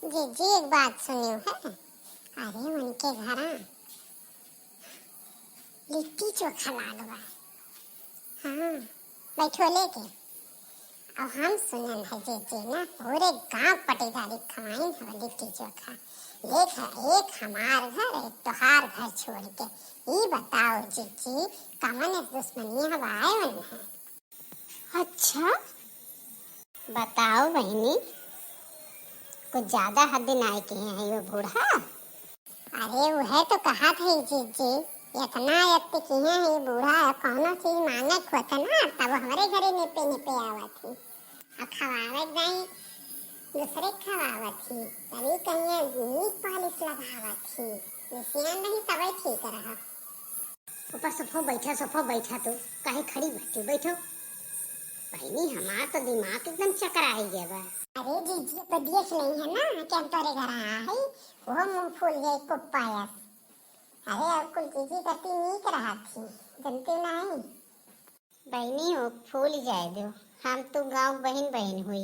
जी एक बात सुनियो है। अरे उनके घर लिट्टी चोखा लाल बा। हाँ, बैठो लेके। अब हम सुनन है जी ना पूरे गांव पटीदारी खवाइन है लिट्टी चोखा। एक हमार घर एक तोहार घर छोड़ के। ये बताओ जी कमन इस दुश्मनी हम आए वन है। अच्छा बताओ बहनी, कुछ ज्यादा हद नाय के हैं ये बूढ़ा। अरे वह तो कहा था जी इतना यत्त किए हैं ये बूढ़ा कौनो चीज मांगे खोता ना तब हमारे घरे निपे निपे आवत थी। अब खवावत नहीं दूसरे खवावत थी तभी कहीं नीक पालिश लगावत थी। निसियान नहीं तबे ठीक रहा। ऊपर सोफो बैठा तो कहीं खड़ी बैठी बैठो। बहनी हमार तो दिमाग एकदम चकर आई गया बा। अरे जी तो देख नहीं है ना कि हम तोरे घर आया है वो मुंह फूल गए कुप्पायस। अरे अब कुल चीजी करती नीक रहा थी जनती नहीं। बहनी हो फूल जाए दो, हम तो गांव बहन बहन हुई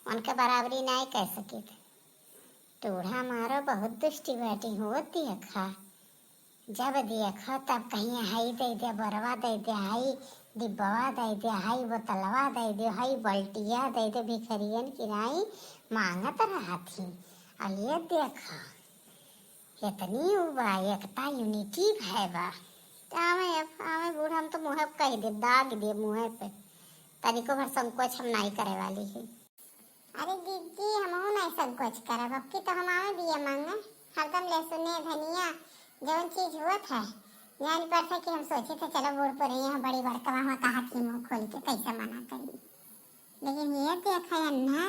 उनका बराबरी नहीं कह सके थे। टूढ़ा मारो बहुत दुष्टी बैठी होती है खा। जब देखो तब कहीं हाई दे दे बरवा दे दे हाई डिब्बवा दे दे हाई बोतलवा दे दे हाई बल्टिया दे दे भिखरियन किराई मांगत रहा थी। और ये देखो इतनी बा एकता यूनिटी है बा। आमे बूढ़ा हम तो मुँह कह दे दाग दे मुँह पे तनिको भर संकोच हम नहीं करे वाली है। अरे दीदी हम नहीं संकोच करब अब की तो हम आवे बिया मांगे हरदम लहसुन धनिया जौन चीज हुआ है जान पर था कि हम सोचे थे चलो बूढ़ पर यहाँ बड़ी बड़का वहाँ कहा कि मुंह खोल के कैसे मना करी। लेकिन ये देखा है ना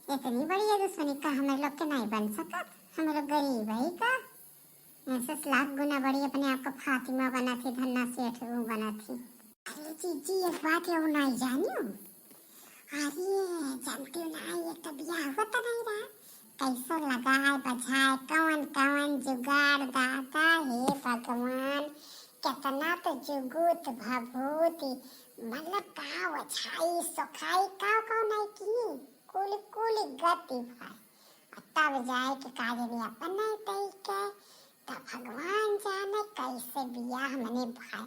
इतनी बड़ी है दुश्मनी का हमारे लोग के नहीं बन सकत। हम लोग गरीब है का ऐसे लाख गुना बड़ी अपने आप को फातिमा बना थी धन्ना सेठ बना थी। अरे जी एक बात है वो नहीं जानियो। अरे जानती हो ना ये तो ब्याह होता नहीं रहा कैसे लगाए बजाए कवन कवन जुगाड़ दाता हे भगवान कितना तो जुगुत भभूति मतलब का वछाई सोखाई का नहीं की कुल कुल गति भाई तब जाए के काजे भी अपन नहीं तई के तब भगवान जाने कैसे बियाह मने भाई।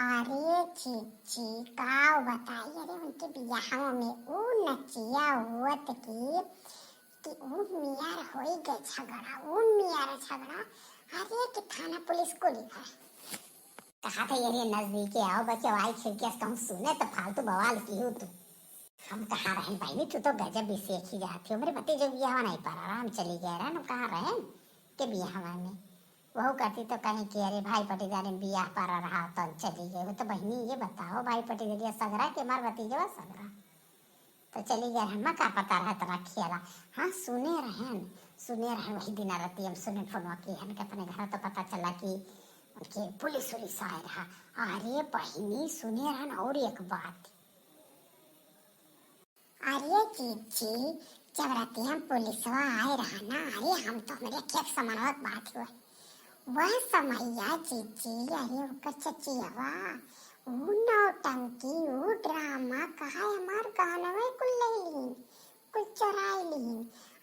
अरे चीची काव बताई अरे उनके बियाह में वो नचिया हुआ कि वो मियार होई गए झगड़ा वो मियार झगड़ा। अरे कि थाना पुलिस को लिखा कहा था ये नजदीक आओ बच्चे आई खिड़की से सुने तो फालतू बवाल की हो तू। हम कहाँ रहे भाई तू तो गजब भी सीखी जाती हो। मेरे पति जो बियाह नहीं पा रहा हम चली गए रहा ना कहाँ रहे के बियाह में वह करती तो कहीं कि अरे भाई पटीदारी बियाह पा रहा तो चली गई। वो तो बहनी ये बताओ भाई पटीदारी सगरा के मार भतीजवा सगरा तो चली गए हम का पता रहा तो रखिएगा। हाँ सुने रहे वही दिन रहती हम सुने फोन की हन के अपने घर तो पता चला कि उनके पुलिस उलिस आए रहा। अरे बहनी सुने रहन और एक बात। अरे चीची जब राती हम पुलिसवा आए रहा ना अरे हम तो हमारे खेत समानवक बात हुआ वह समैया चीची अरे उनका चचियावा वो नौटंकी वो ड्रामा कहा हमार गानवे कुल ले कुल चुराई लीन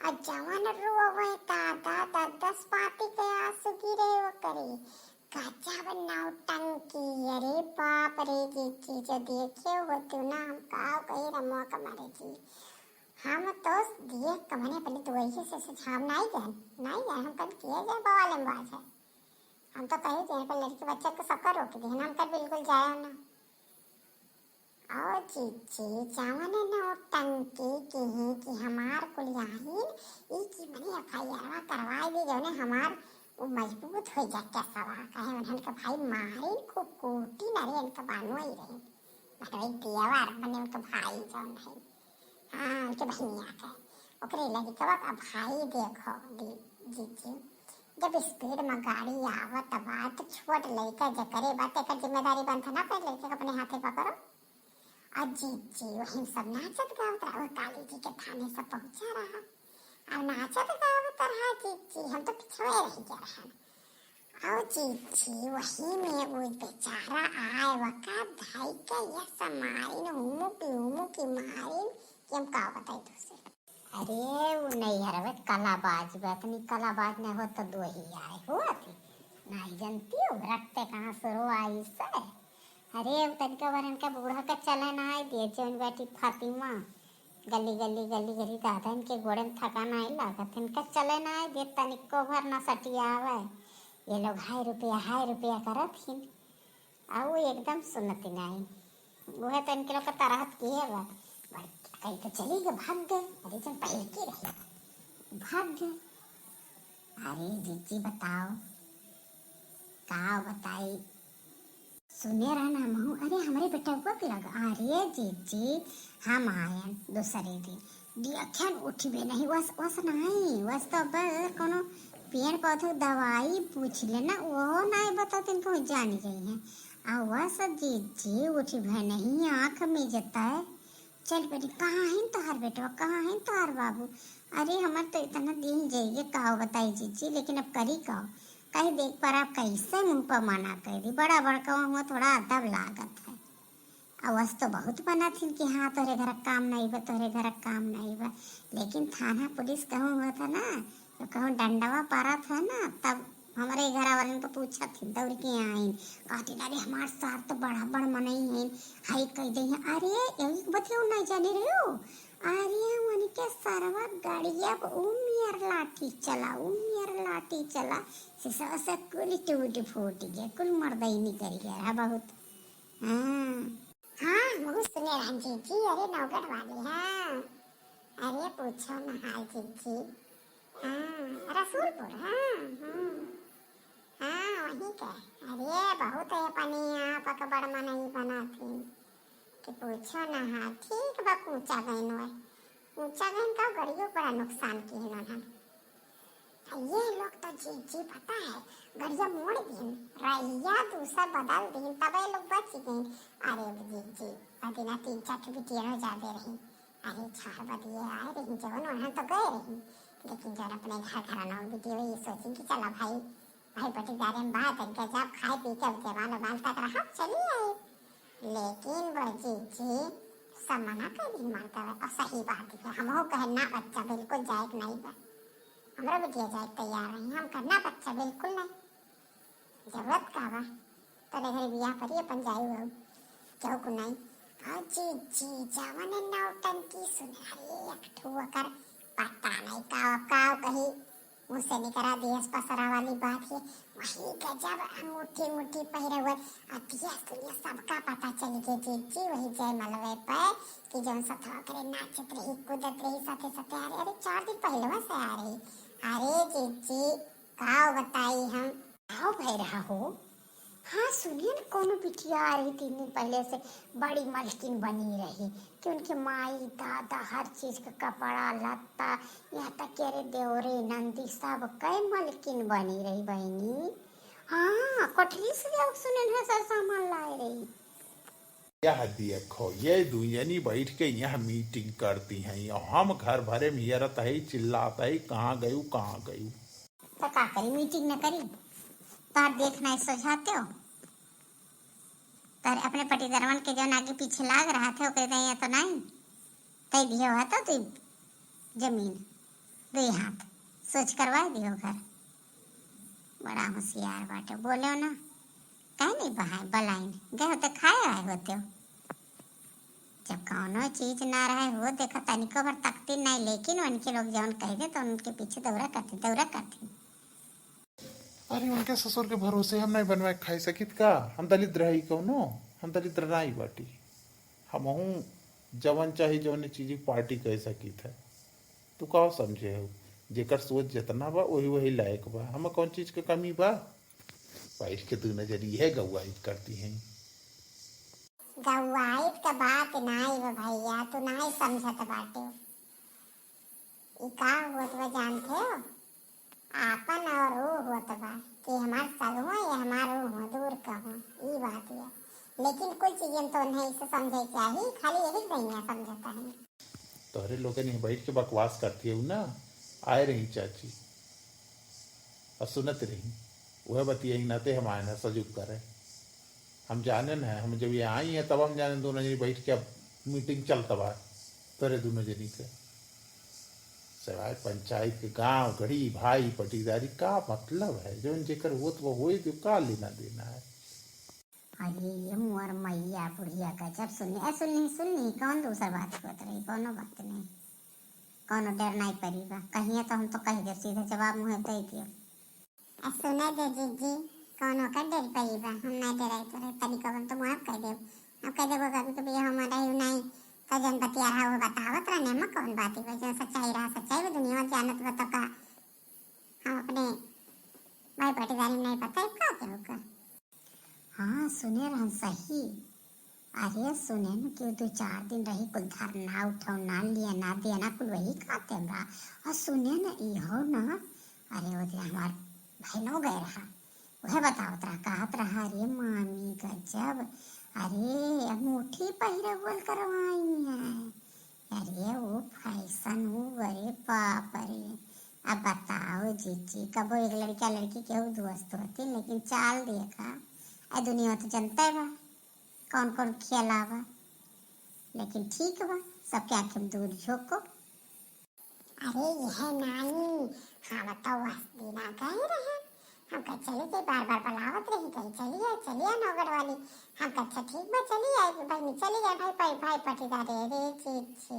और जवान रोवे दादा दस पाती के आंसू गिरे वो करे गजब नौटंकी। अरे बाप रे जी जो देखे हो तू ना हम काव कही रमो कमारे जी हम तो देख कमने अपने तो वही से हम नहीं जान हम कल किए जाए बवाले में बात है हम तो कहीं जाए पर लड़की बच्चे को सबका रोक दिए हम कल बिल्कुल जाए ना। और चीची चावन नौटंकी की हमार कुल याहीन ई की मने एफआईआर करवाई दी जो ने हमार वो मजबूत हो जाता सवा कहे उन्हन का भाई मारे खूब कोटी नारे इनका बानो ही रहे मतलब दियावार बने उनका भाई जौन है। हाँ उनके बहनिया के ओकरे लगी कब भाई देखो जी जब स्पीड में गाड़ी आवत बात छोट लड़का जकरे बात एक जिम्मेदारी बनता ना पर लड़के अपने हाथे पकड़ो। अजीत जी वही सब नाचत गावत रहा काली जी के थाने से पहुंचा रहा और नाचत गावत रहा जी हम तो पिछड़े रह गया रहा। और जी वही में वो बेचारा आए वका भाई के ये समाइन उमु की मारिन कि हम का बताई दूसरे। अरे वो नहीं हरवे कलाबाज बैतनी कलाबाज नहीं हो तो दो ही आए हो नहीं जानती हो रखते कहाँ शुरू आई से। अरे वो तनिका वरन का बूढ़ा का चला ना आई दिए जौन बेटी फातिमा गली गली गली गली दादा इनके गोड़े में थका नहीं लागत इनका चले ना आई दिए तनिको भर ना सटिया आवे। ये लोग हाय रुपया करत हिन और वो एकदम सुनती नहीं। वो है तो इनके लोग का तरहत की है बा कहीं तो चली गए भाग गए। अरे जब पहले की रही भाग गए। अरे जीजी बताओ का बताई सुने रहा ना महू। अरे हमारे बेटा को लगा अरे जीजी हम आए दूसरे दिन दियाख्यान उठी भी नहीं वस वस नहीं वस तो बस कोनो पेड़ पौधे दवाई पूछ लेना वो नहीं बता तीन को जानी गई है आ वस जीजी उठी भी नहीं आँख में जता है। चल बेटी कहाँ है तोहार बेटवा कहाँ है तोहार बाबू। अरे हमार तो इतना दिन जाइए कहो बताई जीजी लेकिन अब करी कहो कहीं देख पर आप कैसे मुंह पर मना कर दी बड़ा बड़का हुआ थोड़ा अदब लागत है। आवाज तो बहुत बना थी कि हाँ तोहरे घर काम नहीं बा तोहरे घर काम नहीं बा लेकिन थाना पुलिस कहूँ हुआ था ना तो कहूँ डंडवा पारा था ना तब हमारे घर वाले को पूछा थी दौड़ के आइन कहती अरे हमारे साथ तो बड़ा बड़ मनई है हाई कह दे अरे यही बतियो नहीं जाने रहे हो। अरे मन के सरवा गाड़िया उमियर लाठी चला सिसा से कुल टूट फूट गया कुल मर्दाई नहीं करी गया बहुत। हाँ वो सुने राम जी अरे नौगढ़ वाले हाँ अरे पूछो ना हाल जी हाँ रसूलपुर हाँ वहीं के। अरे बहुत है पानी यहाँ पक बड़ मनई बना थी कि पूछो ना हाँ ठीक बा ऊंचा गहन का गड़ियों बड़ा नुकसान की है ना ये लोग तो जी पता है गड़िया मोड़ दिन रैया दूसरा बदल दिन तब ये लोग बच गए। अरे जी अदिना 3-4 बिटिया जाते रही अरे 4 बदिए आए रही जवन वहाँ तो गए रही लेकिन जब अपने घर ना बिटिया ये सोची कि चला भाई बटीदारे में बात है जब खाए पी के जवान बाल तक रहा चलिए आए लेकिन वो जी सब मना कर दी मानता है और सही बात है हम हो कहना बच्चा बिल्कुल जायक नहीं बा हमरा बिटिया जाए तैयार है हम करना बच्चा बिल्कुल नहीं जरूरत का बा तो घर बियाह पर अपन जाई हो क्यों को नहीं हाँ जी जवन नौटंकी सुना रे एकठो कर पता नहीं का कहीं मुझसे निकरा दियस पसरा वाली बात है वही गजब अंगूठी पहरे हुए अतिया सुनिया सबका पता चल गया जी वही जय मलवे पे कि जौन सथवा करे नाचत रही कूदत रही साथे साथे अरे 4 दिन पहले से आ रही। अरे जी काव बताई हम आओ भाई रहा हो। हाँ सुनिए ना कोनो बिटिया आ रही 3 दिन पहले से बड़ी मलकिन बनी रही कि उनके माई दादा हर चीज का कपड़ा लत्ता यहाँ तक कि अरे देवरे नंदी सब कई मलकिन बनी रही बहनी। हाँ कोठरी से लोग सुने है सर सामान लाए रही। यह देखो ये दुनियानी बैठ के यहाँ मीटिंग करती हैं हम घर भरे में ये रहता है चिल्लाता है कहाँ गयू तो का करी मीटिंग न करी तार देखना है सुझाते हो तार अपने पटीदरवन के जो आगे पीछे लाग रहा थे कहते हैं तो नहीं तय दियो है तो तू जमीन 2 हाथ सोच करवा दियो घर बड़ा होशियार बाटे बोले ना कहीं नहीं बहाए बलाइन गए होते खाए आए होते हो जब कौनो चीज ना रहे हो देखा तनिको भर तकती नहीं लेकिन उनके लोग जौन कह दे तो उनके पीछे दौरा करते। अरे उनके ससुर के भरोसे हम नहीं बनवाए खाई सकित का हम दलित रही कौनो हम दलित नहीं बाटी हम जवन चाहे जवन चीज पार्टी कह सकित है तू कहो समझे हो जेकर सोच जितना बा वही लायक बा हम कौन चीज के कमी बा बाइश के तू नजरिए है गवाइत करती हैं गवाइत का बात नहीं बा भैया तू नहीं समझत बाटे ई का होत बा जानते हो आपन और वो होत बा कि हमार सगो या हमार हो दूर का हो ई बात है लेकिन कोई चीजें तो नहीं से समझे चाहिए खाली यही नहीं समझता है। तोहरे लोग नहीं बैठ के बकवास करती है ना आए रही चाची और सुनत रही वह बतिया नाते हम आए ना सजुग करे हम जाने न हम जब ये आई हैं तब हम जाने दोनों जनी बैठ के अब मीटिंग चलता बा तोरे दोनों जनी के सिवाय पंचायत के गांव घड़ी भाई पटीदारी का मतलब है, जो जेकर होत वो होई तो का लेना देना है। अरे ये मोर मैया बुढ़िया का जब सुननी कौन दूसरा बात करत रही, कोनो बात नहीं, कोनो डर नहीं पड़ेगा। कहिए तो हम तो कह दे, सीधे जवाब मुँह दे दियो। सुना दे जीजी, कौन का डर पड़ेगा, हम नहीं डराई तो तरीका बन तो माफ कर दे। अब कह देबो कभी तो भैया हमारा ही नहीं कजन बतिया रहा वो बतावत रहने में कौन बात है, जो सच्चाई रहा सच्चाई वो दुनिया में जानत बता का हम अपने भाई पटीदारी में नहीं पता इसका क्या होगा। हाँ सुने रहन सही। अरे सुने न क्यों 2-4 दिन रही कुल धरना उठाओ ना लिया ना दिया ना कुल वही खाते हमरा। और सुने न इहो न, अरे वो दिन हमार बहनों गए रहा, वह बतावत रहा कहत रहा अरे मामी गजब, अरे अंगूठी पहिरे बोल करवाई है, अरे वो फैशन हो, अरे बाप रे। अब बताओ जीजी, कबो एक लड़का लड़की के दोस्त होती, लेकिन चाल देखा ए दुनिया तो जनता है बा कौन कौन खेला बा, लेकिन ठीक बा सबके आंखें में दूर झोंको। अरे यह नानी, हाँ बताओ बिना गए रहे हम कह चले गए, बार बार बुलावत रही कहीं चलिए नौगढ़ वाली। हम कह अच्छा ठीक बा चली आए भाई, चली गए भाई भाई पटीदार रे चीज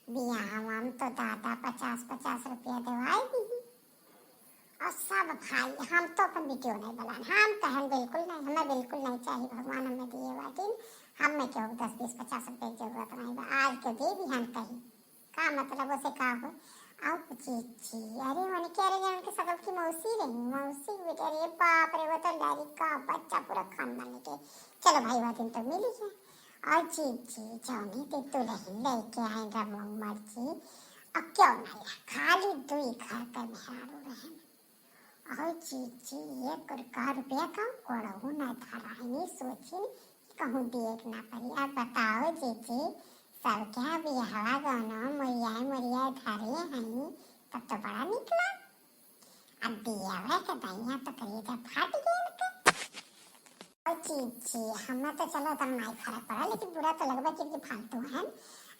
बिया हम तो दादा 50-50 रुपया दवाई दी और सब भाई। हम तो अपन वीडियो नहीं बनाए, हम कहन बिल्कुल नहीं, हमें बिल्कुल नहीं चाहिए, भगवान हमें दिए बाटी हमें क्यों 10-20-50 रुपये की जरूरत नहीं बा, आज के दे भी हम कहीं का मतलब उसे का हो। अब चीची अरे मैंने कह रहे उनके सकल की मौसी रही, मौसी बेटे अरे बाप रे वो तो लड़ी का बच्चा पूरा खानदान के। चलो भाई वो दिन तो मिली है। और चीची जाने ते तो नहीं लेके आएगा मर्जी, अब क्यों नहीं खाली 2 घर का मेहरारू रहे। और चीची ये का रुपया का कोड़ू न धारा है, नहीं सोची कहूँ देख ना पड़ी। अब बताओ चीची सब क्या बिहावा गाना मोरिया धारे हैं, तब तो बड़ा निकला। अब बियावा के दैया तो कलेजा फाट गया। और चीची हमें तो चलो तब नहीं फर्क पड़ा, लेकिन बुरा तो लगता क्योंकि फालतू है।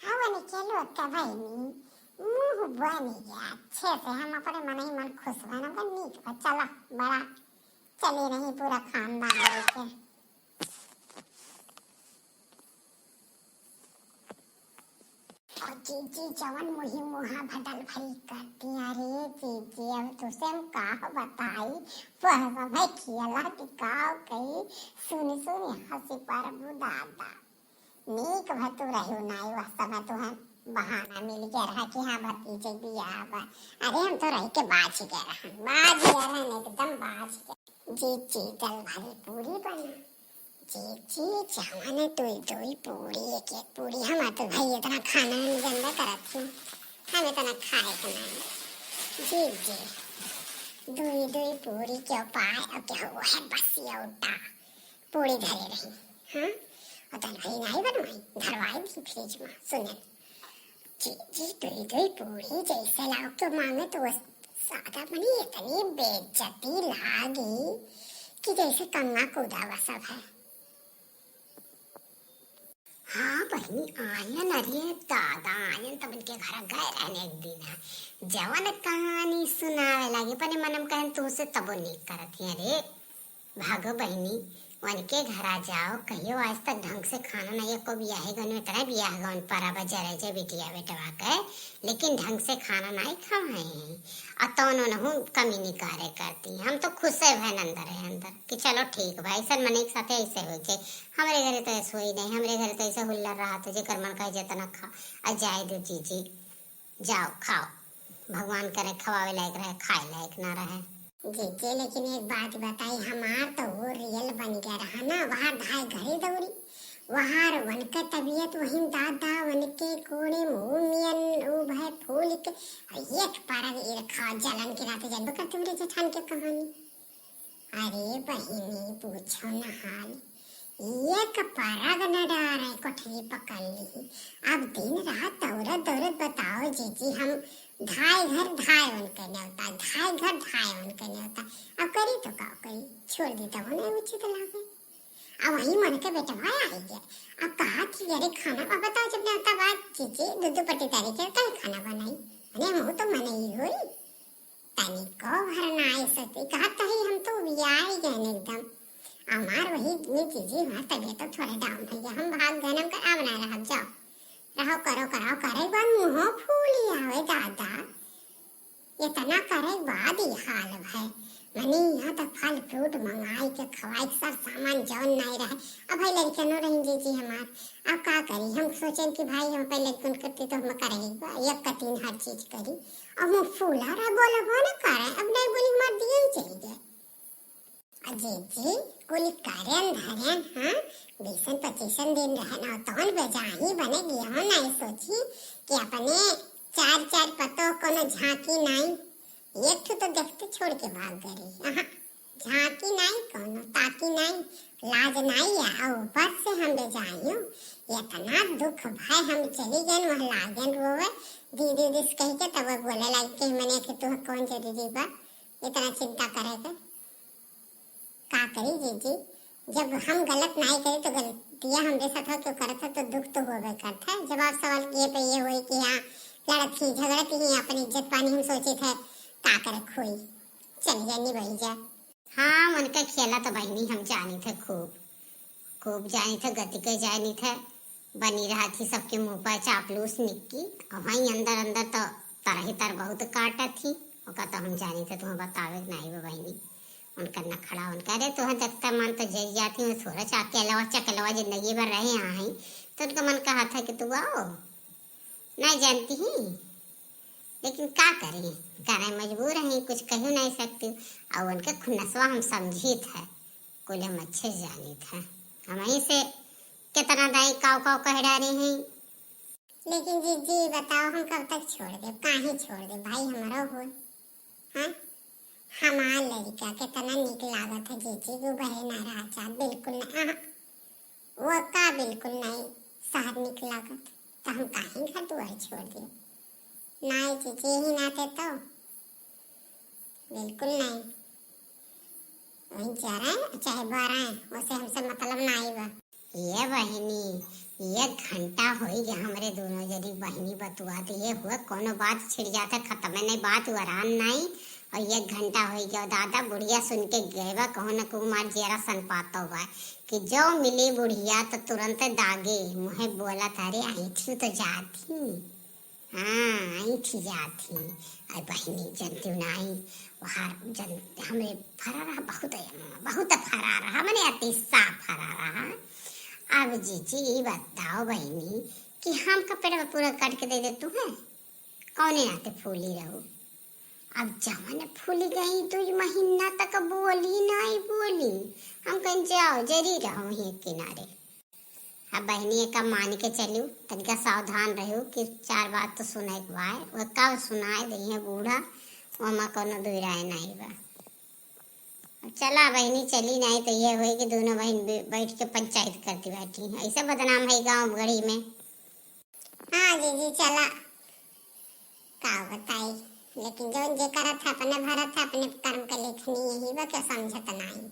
हाँ वो निकलो का भाई नहीं मुँह बन गया अच्छे से, हम अपने मन ही मन खुश बना नीक बा। चलो बड़ा चले नहीं पूरा खानदान लेके। और जीजी जवन मुही मुहा भटल भरी करती, अरे जीजी अब तुझसे हम का बताई, वह भाई खियला टिकाओ कही सुनी हंसी पर दादा नीक भतु रहो नाई वास्ता में तो हम बहाना मिल गया रहा कि हाँ भतीजे बियाह बा। अरे हम तो रह के बाज गए रहन एकदम बाज गए। जीजी दल भरी पूरी बना, जीजी जमाने दो पूरी एक पूरी, हम तो भाई इतना खाना में गंदा करत थी, हम इतना खाए के नहीं। जीजी दो पूरी क्यों पाए और क्या हुआ है, बस ये उल्टा पूरी धरे रही। हाँ और दल भाई नहीं बनवाई, धरवाई थी फ्रिज में। सुने जीजी दो पूरी जैसे लाओ क्यों मांगे तो सादा बनी, इतनी बेइज्जती लागी कि जैसे कंगा कूदा हुआ सब है। हाँ बहनी आयन, अरे दादा आयन तब इनके घर गए रहने एक दिन, जवन कहानी सुनावे लगी पर मनम कहन तुमसे तबो नहीं करत है। अरे भागो बहनी उनके घर आ जाओ, कहियो आज तक ढंग से खाना नहीं को बियाह गन में तरह बियाह गन पारा बजा जे बिटिया बेटवा के, लेकिन ढंग से खाना नहीं खाए हैं और तो उन्होंने कमी नहीं करे करती। हम तो खुश है भाई अंदर कि चलो ठीक भाई सर मने एक साथ ऐसे हो जाए, हमारे घर तो ऐसे ही नहीं, हमारे घर तो ऐसे हुल्ला रहा था जेकर मन का जितना खा आ जाए दो जीजी जाओ खाओ, भगवान करे खवावे लायक रहे खाए लायक ना रहे। जीजी लेकिन एक बात बताई, हमार तो वो रियल बन गया रहा ना, वहाँ ढाई घड़ी दौड़ी, वहाँ वन का तबीयत वहीं दादा वन के कोने मुँह मियन वो भाई फूल के एक पारा खा जलन के रात जब कर तुमरे जेठान के कहानी। अरे बहिनी पूछो न हाल, एक पारा न डार है कोठरी पकड़ ली। अब दिन रात दौरत बताओ जीजी, हम ढाई घर ढाई उनके न्योता अब करी तो का करी, छोड़ दी तो नहीं उचित लागे। अब वही मन के बेटा भाई आ गया, अब कहा कि अरे खाना अब बताओ जब न्योता बात जीजी दूध पट्टी तारीख कल खाना बनाई, अरे मुँह तो मन नहीं हुई तनिको भरना ऐसे कहा तही हम तो भी आई गए एकदम हमार वही इतनी चीजें हुआ तबियत तो थोड़ा डाउन हो गया हम भाग गए हम अब ना रह जाओ रहो करो कराओ करे बाद मुंह फूली आवे दादा इतना करे बाद ही हाल है मनी यहाँ तक फल फ्रूट मंगाई के खवाई सब सामान जौन नहीं रहे अब भाई लड़कनों रही जी हमार अब का करी हम सोचे कि भाई हम पहले कौन करती तो हम करेंगे एक का तीन हर चीज करी अब मुंह फूला रहा बोला वो ना करे अब नहीं बोली हमार दिए ही चली गए अजय जी कुल कार्यन धरन हाँ 20-25 दिन रहना तौन बेजाही बने गया हो नहीं सोची कि अपने चार पतो कोनो झांकी नहीं एक तो देखते छोड़ के भाग गई झांकी नहीं कोनो ताकी नहीं लाज नहीं है ऊपर से हम बेजाई हूँ इतना दुख भाई हम चली गए वहाँ लागन रोवे दीदी दिस कह के तब बोले लग के मैंने कि तू कौन से दीदी बा इतना चिंता करेगा का करी जीजी जब हम गलत नहीं करे तो गलतियां हमरे साथ क्यों करता तो दुख तो होगा करता है जवाब सवाल किए पे ये हुई कि हाँ लड़त थी झगड़त ही अपनी इज्जत पानी हम सोचे थे का करे खोई चल जानी बही जा हाँ मन का खेला तो बहनी हम जानी थे खूब जानी थे गति के जानी थे बनी रहा थी सबके मुंह पर चापलूस निक्की और वहीं अंदर तो तरह ही तर बहुत काटा थी ओका तो हम जानी थे तुम्हें बतावे नहीं वो बहनी उनका न खड़ा उनका अरे तुह देखता मन तो जई जाती हूँ थोड़ा चकलवा जिंदगी भर रहे यहाँ ही तो उनका मन कहा था कि तू आओ नहीं जानती ही लेकिन क्या करें गाना मजबूर हैं कुछ कह नहीं सकती और उनके खुन्नसवा हम समझी था कुल हम अच्छे जानी था हम वहीं से कितना दाई काव कह डाले हैं लेकिन जीजी बताओ हम कब तक छोड़ दे काहे छोड़ दे भाई हमारा हो हाँ हमार लड़का कितना निक लागत है जीजी वो बहे ना रहा चाह बिल्कुल नहीं वो का बिल्कुल नहीं शहर निक लागत तो हम काहे घर दुआर छोड़ दिए नहीं जीजी ही नाते तो बिल्कुल नहीं वहीं जा रहे हैं चाहे बारह हैं उसे हमसे मतलब नहीं बा ये बहनी 1 घंटा हो गया हमारे दोनों जनी बहनी बतुआ तो ये हुआ कोनो बात छिड़ जाता खत्म है नहीं बात वरान नहीं और 1 घंटा हो गया दादा बुढ़िया सुन के गएवा कहो न को मार जरा सन पाता हुआ कि जो मिली बुढ़िया तो तुरंत दागे मुहे बोला तारे आई थी तो जाती हाँ आई थी जाती अरे बहनी जनती नहीं वहाँ जन हमें फरा रहा बहुत फरा रहा मैंने अति साफ फरा रहा अब जीजी बताओ बहनी कि हम कपड़ा पूरा काट के दे दे तू है कौने आते फूली रहो अब जमाने फूली गई 2 महीना तक बोली नहीं बोली हम कहीं जाओ जरी रहो ही किनारे अब बहनी का मान के चलू तनिका सावधान रहो कि 4 बात तो सुनाए बाय वो कब सुनाए दही बूढ़ा वमा कोनो दुराए नहीं बा अब चला बहनी चली नहीं तो ये हुई कि दोनों बहन बैठ के पंचायत करती बैठी ऐसा बदनाम है गांव गढ़ी में हाँ जीजी चला का बताई लेकिन जो जे करत था अपने भरत था अपने कर्म का लिखनी यही बा क्या समझत नहीं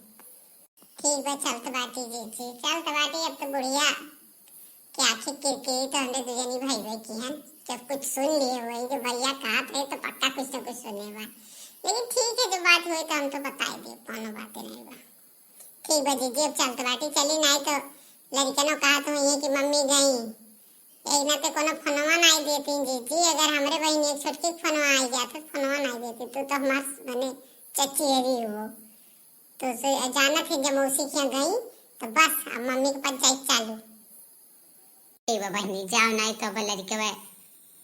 ठीक बा चलत बाटी जीजी चलत बाटी अब तो बुढ़िया क्या आखिर किरकिरी तो हमरे दुजनी भाई भाई की हैं जब कुछ सुन लिए हुए जो भैया कहा थे तो पक्का कुछ न कुछ सुने बा लेकिन ठीक है जो बात हुई तो हम तो बता दे कोनो बातें नहीं बा ठीक बा जीजी अब चलत बाटी चली नहीं तो लड़कनों कहा तो ये कि मम्मी गई एक ना तो कोनो फोनवा नहीं देती जीजी अगर हमरे बहन एक छोटकी फोनवा आई जाते फोनवा नहीं देती तो हमार बने चची हरी हो तो से अचानक ही जब मौसी के गई तो बस अब मम्मी की पंचायत चालू ए बहनी जाओ नहीं तो लड़के वे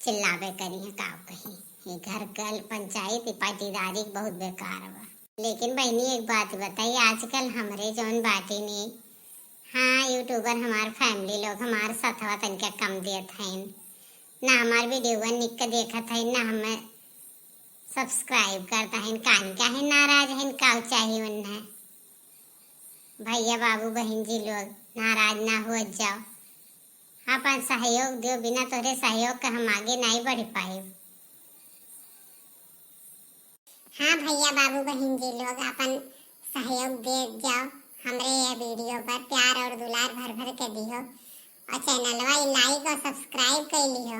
चिल्लावे करी है काव कहीं ये घर कल पंचायत पाटीदारी बहुत बेकार बा लेकिन बहनी एक बात बताई आजकल हमरे जौन बाटी ने हाँ यूट्यूबर हमार फैमिली लोग हमारे साथवा तनिका कम देत हैं ना हमार वीडियो निक के देखत है ना हमें सब्सक्राइब करता है कान का है नाराज है का चाहिए उन्हें भैया बाबू बहन जी लोग नाराज ना हो जाओ अपन सहयोग दो बिना तोरे सहयोग का हम आगे नहीं बढ़ पाए हाँ भैया बाबू बहन जी लोग अपन सहयोग दे जाओ हमरे ये वीडियो पर प्यार और दुलार भर भर के दियो और चैनलवा लाइक और सब्सक्राइब कर लियो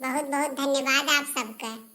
बहुत बहुत धन्यवाद आप सबका।